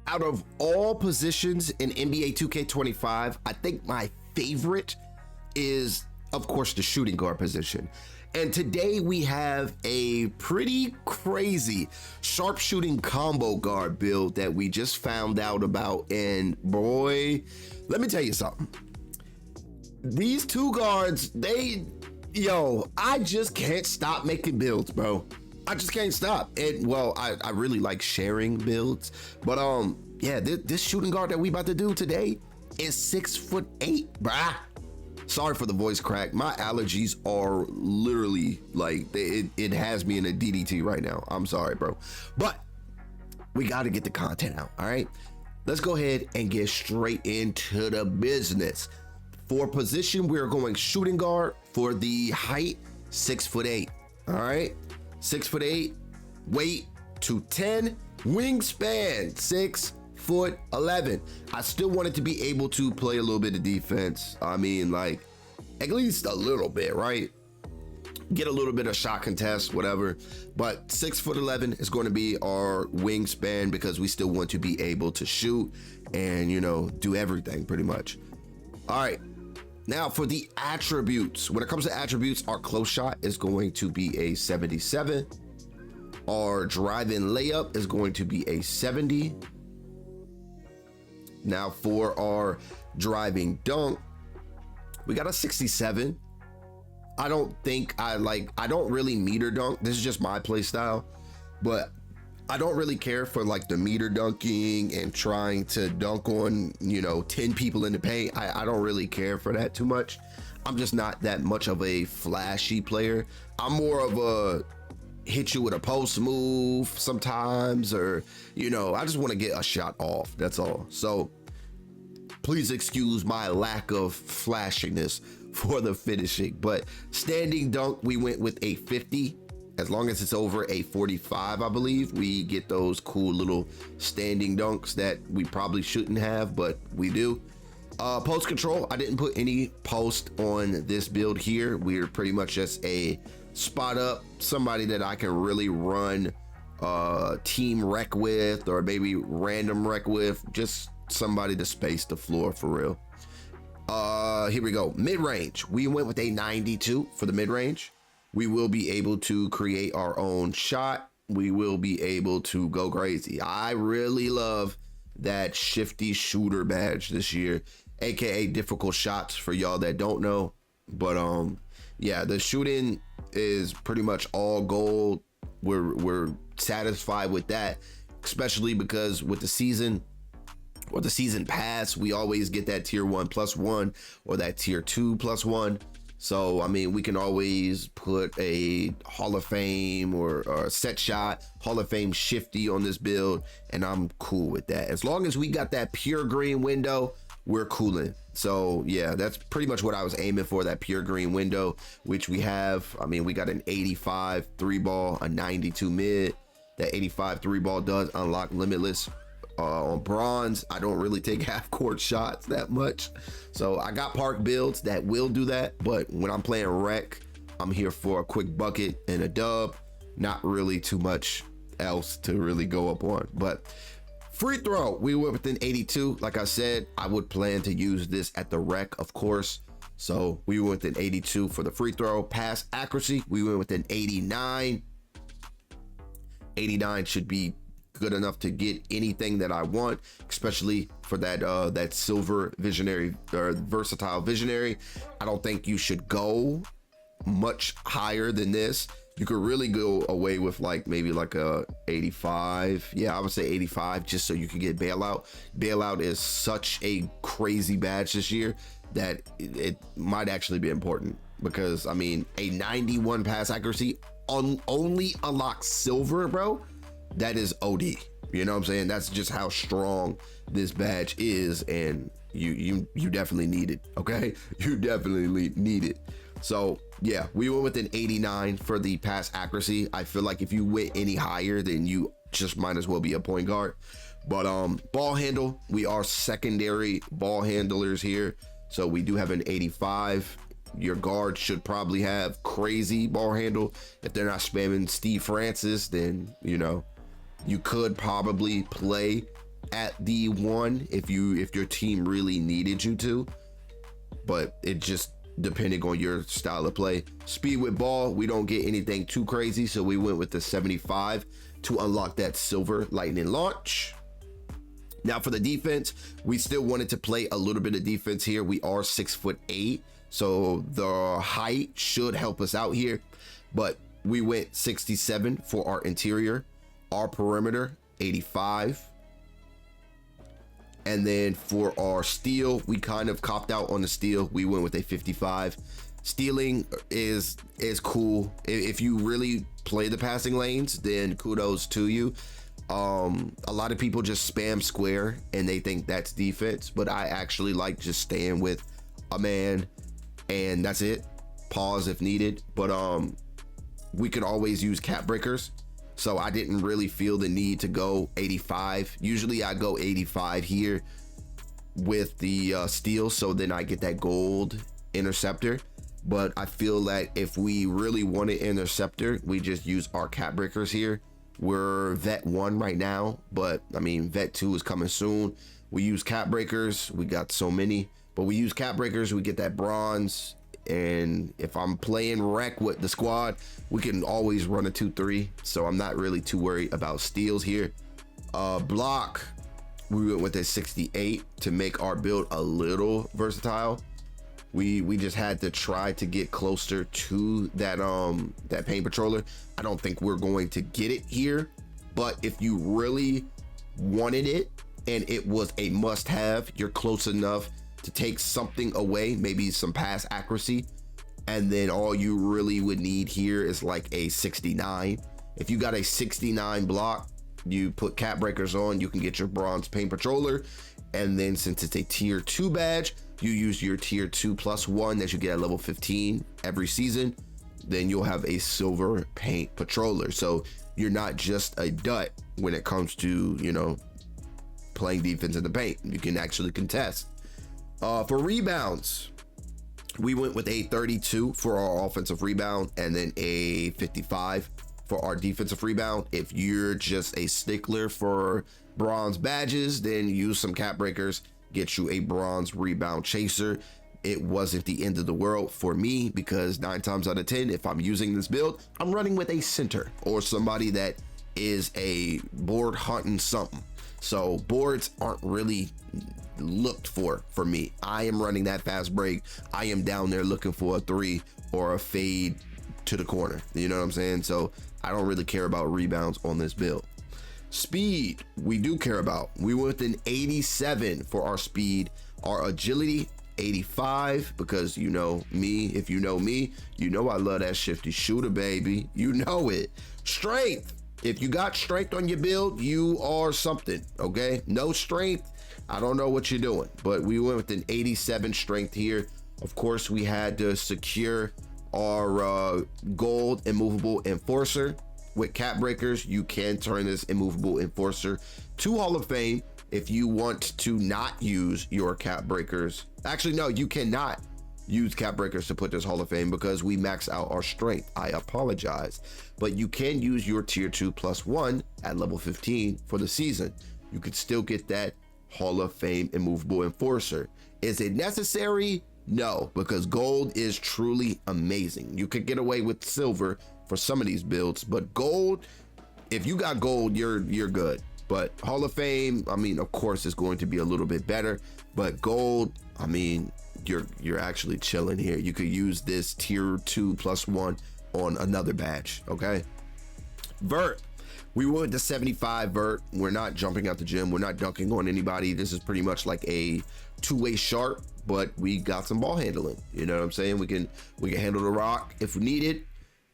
Out of all positions in NBA 2K25, I think my favorite is, of course, the shooting guard position. And today we have a pretty crazy sharpshooting combo guard build that we just found out about. And boy, let me tell you something. These two guards, I just can't stop making builds, bro. I just can't stop. And well, I really like sharing builds, but yeah, this shooting guard that we about to do today is 6'8", bruh. Sorry for the voice crack. My allergies are literally like, it has me in a DDT right now. I'm sorry, bro. But we got to get the content out, all right? Let's go ahead and get straight into the business. For position, we're going shooting guard. For the height, 6'8", all right? 6'8", weight 210, wingspan 6'11". I still wanted to be able to play a little bit of defense. I mean, like, at least a little bit, right? Get a little bit of shot contest, whatever. But 6'11" is going to be our wingspan because we still want to be able to shoot and, do everything pretty much. All right. Now for the attributes, when it comes to attributes, our close shot is going to be a 77. Our drive-in layup is going to be a 70. Now for our driving dunk, we got a 67. I don't really meter dunk. This is just my play style, but I don't really care for like the meter dunking and trying to dunk on, 10 people in the paint. I don't really care for that too much. I'm just not that much of a flashy player. I'm more of a hit you with a post move sometimes, or, I just want to get a shot off. That's all. So please excuse my lack of flashiness for the finishing, but standing dunk, we went with a 50. As long as it's over a 45, I believe, we get those cool little standing dunks that we probably shouldn't have, but we do. Post control, I didn't put any post on this build here. We're pretty much just a spot up, somebody that I can really run team rec with, or maybe random rec with, just somebody to space the floor for real. Here we go. Mid-range, we went with a 92 for the mid-range. We will be able to create our own shot. We will be able to go crazy. I really love that shifty shooter badge this year, aka difficult shots for y'all that don't know. But yeah, the shooting is pretty much all gold. We're satisfied with that, especially because with the season or the season pass, we always get that tier 1+1 or that tier 2+1. So, I mean, we can always put a Hall of Fame or a set shot, Hall of Fame shifty on this build, and I'm cool with that. As long as we got that pure green window, we're cooling. So, yeah, that's pretty much what I was aiming for, that pure green window, which we have. I mean, we got an 85 3 ball, a 92 mid. That 85 3 ball does unlock limitless. On bronze, I don't really take half court shots that much, so I got park builds that will do that, but when I'm playing rec, I'm here for a quick bucket and a dub, not really too much else to really go up on. But free throw, we went with an 82. Like I said, I would plan to use this at the rec, of course, so we went with an 82 for the free throw. Pass accuracy, we went with an 89. 89 should be good enough to get anything that I want, especially for that silver visionary or versatile visionary. I don't think you should go much higher than this. You could really go away with like maybe like a 85. Yeah, I would say 85, just so you can get bailout. Bailout is such a crazy badge this year that it might actually be important, because I mean, a 91 pass accuracy only unlocks silver, bro. That is OD. You know what I'm saying? That's just how strong this badge is, and you definitely need it. Okay, you definitely need it. So yeah, we went with an 89 for the pass accuracy. I feel like if you went any higher, then you just might as well be a point guard. But ball handle, we are secondary ball handlers here, so we do have an 85. Your guard should probably have crazy ball handle. If they're not spamming Steve Francis, then you could probably play at the 1 if your team really needed you to, but it just depending on your style of play. Speed with ball, we don't get anything too crazy, so we went with the 75 to unlock that silver lightning launch. Now for the defense, we still wanted to play a little bit of defense here. We are 6'8", so the height should help us out here, but we went 67 for our interior, our perimeter 85. And then for our steal, we kind of copped out on the steal. We went with a 55. Stealing is cool. If you really play the passing lanes, then kudos to you. A lot of people just spam square and they think that's defense, but I actually like just staying with a man and that's it. Pause if needed, but we could always use cap breakers. So I didn't really feel the need to go 85. Usually I go 85 here with the steal, so then I get that gold interceptor. But I feel that if we really want an interceptor, we just use our cap breakers here. We're vet 1 right now, but I mean vet 2 is coming soon. We use cap breakers. We got so many, but we use cap breakers. We get that bronze. And if I'm playing rec with the squad, we can always run a 2-3, so I'm not really too worried about steals here. Block, we went with a 68 to make our build a little versatile. We just had to try to get closer to that that paint patroller. I don't think we're going to get it here, but if you really wanted it and it was a must-have, you're close enough to take something away, maybe some pass accuracy, and then all you really would need here is like a 69. If you got a 69 block, you put cap breakers on, you can get your bronze paint patroller, and then since it's a tier 2 badge, you use your tier 2+1 that you get at level 15 every season, then you'll have a silver paint patroller. So you're not just a dut when it comes to, you know, playing defense in the paint. You can actually contest. For rebounds, we went with a 32 for our offensive rebound and then a 55 for our defensive rebound. If you're just a stickler for bronze badges, then use some cap breakers, get you a bronze rebound chaser. It wasn't the end of the world for me because 9 times out of 10, if I'm using this build, I'm running with a center or somebody that is a board hunting something. So boards aren't really looked for me. I am running that fast break. I am down there looking for a 3 or a fade to the corner. You know what I'm saying? So I don't really care about rebounds on this build. Speed, we do care about. We went with an 87 for our speed. Our agility, 85, because you know me. If you know me, you know I love that shifty shooter, baby. You know it. Strength. If you got strength on your build, you are something, okay? No strength, I don't know what you're doing, but we went with an 87 strength here. Of course, we had to secure our gold immovable enforcer. With cap breakers, you can turn this immovable enforcer to Hall of Fame if you want to not use your cap breakers. Actually, no, you cannot use cap breakers to put this Hall of Fame because we max out our strength. I apologize, but you can use your tier 2+1 at level 15 for the season. You could still get that Hall of Fame immovable enforcer. Is it necessary? No, because gold is truly amazing. You could get away with silver for some of these builds, but gold, if you got gold, you're good. But Hall of Fame, I mean, of course, it's going to be a little bit better, but gold, I mean, you're actually chilling here. You could use this tier 2+1 on another badge. Okay, vert, we went to 75 vert. We're not jumping out the gym, we're not dunking on anybody. This is pretty much like a two-way sharp, but we got some ball handling. You know what I'm saying? We can handle the rock if we need it.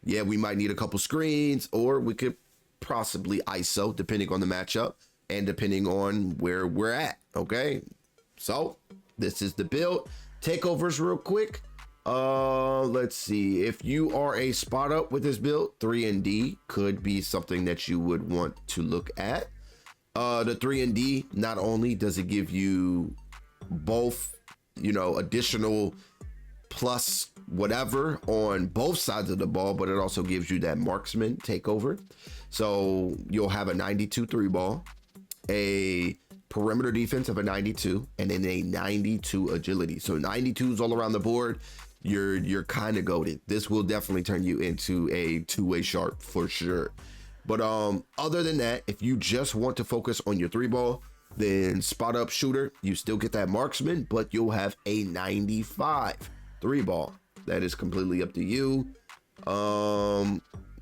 Yeah, we might need a couple screens, or we could possibly ISO depending on the matchup and depending on where we're at. Okay, so this is the build. Takeovers real quick. Let's see. If you are a spot up with this build, 3&D could be something that you would want to look at. The 3&D, not only does it give you both, you know, additional plus whatever on both sides of the ball, but it also gives you that marksman takeover. So you'll have a 92 3 ball, a perimeter defense of a 92, and then a 92 agility. So 92s all around the board. You're kind of goated. This will definitely turn you into a two-way sharp for sure. But other than that, if you just want to focus on your 3-ball, then spot up shooter, you still get that marksman, but you'll have a 95 3-ball. That is completely up to you.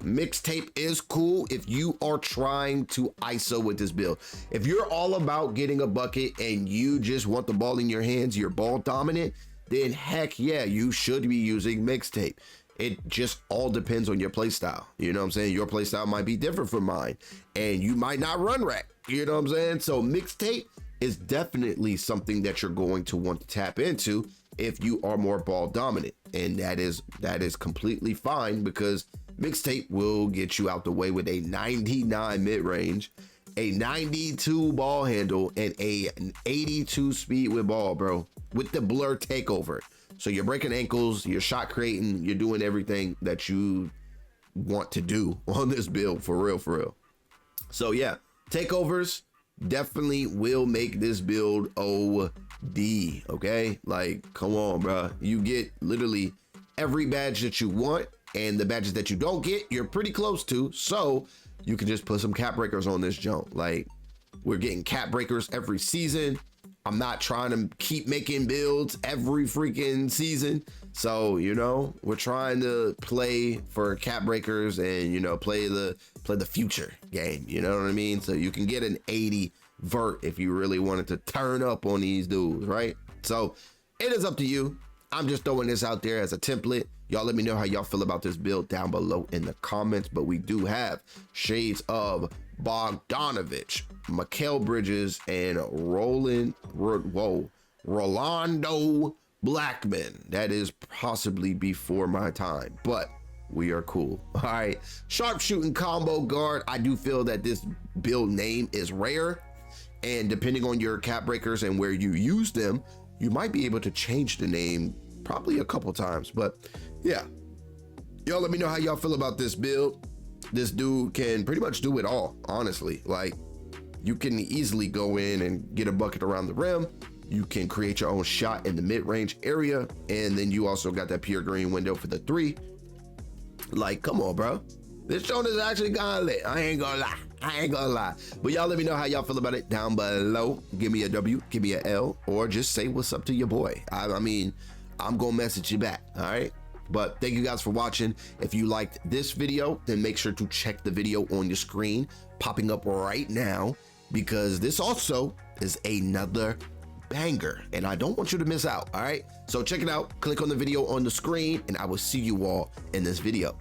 Mixtape is cool if you are trying to ISO with this build. If you're all about getting a bucket and you just want the ball in your hands, you're ball dominant, then heck yeah, you should be using mixtape. It just all depends on your play style. You know what I'm saying? Your play style might be different from mine, and you might not run rack. You know what I'm saying? So mixtape is definitely something that you're going to want to tap into if you are more ball dominant, and that is completely fine, because mixtape will get you out the way with a 99 mid-range, a 92 ball handle, and an 82 speed with ball, bro, with the blur takeover. So you're breaking ankles, you're shot creating, you're doing everything that you want to do on this build, for real, for real. So yeah, takeovers definitely will make this build OD, okay? Like, come on, bro. You get literally every badge that you want, and the badges that you don't get, you're pretty close to. So you can just put some cap breakers on this jump. Like, we're getting cap breakers every season. I'm not trying to keep making builds every freaking season. So, you know, we're trying to play for cap breakers and, you know, play the future game. You know what I mean? So you can get an 80 vert if you really wanted to turn up on these dudes, right? So it is up to you. I'm just throwing this out there as a template. Y'all let me know how y'all feel about this build down below in the comments. But we do have shades of Bogdanovich, Mikal Bridges, and Rolando Blackman. That is possibly before my time, but we are cool. All right, sharpshooting combo guard. I do feel that this build name is rare, and depending on your cap breakers and where you use them, you might be able to change the name probably a couple times. But yeah, y'all let me know how y'all feel about this build. This dude can pretty much do it all, honestly. Like, you can easily go in and get a bucket around the rim. You can create your own shot in the mid-range area, and then you also got that pure green window for the 3. Like, come on, bro. This show is actually kind of lit. I ain't gonna lie. But y'all let me know how y'all feel about it down below. Give me a W, give me a L, or just say what's up to your boy. I mean, I'm gonna message you back, all right? But thank you guys for watching. If you liked this video, then make sure to check the video on your screen popping up right now, because this also is another banger and I don't want you to miss out. All right, so check it out, click on the video on the screen, and I will see you all in this video.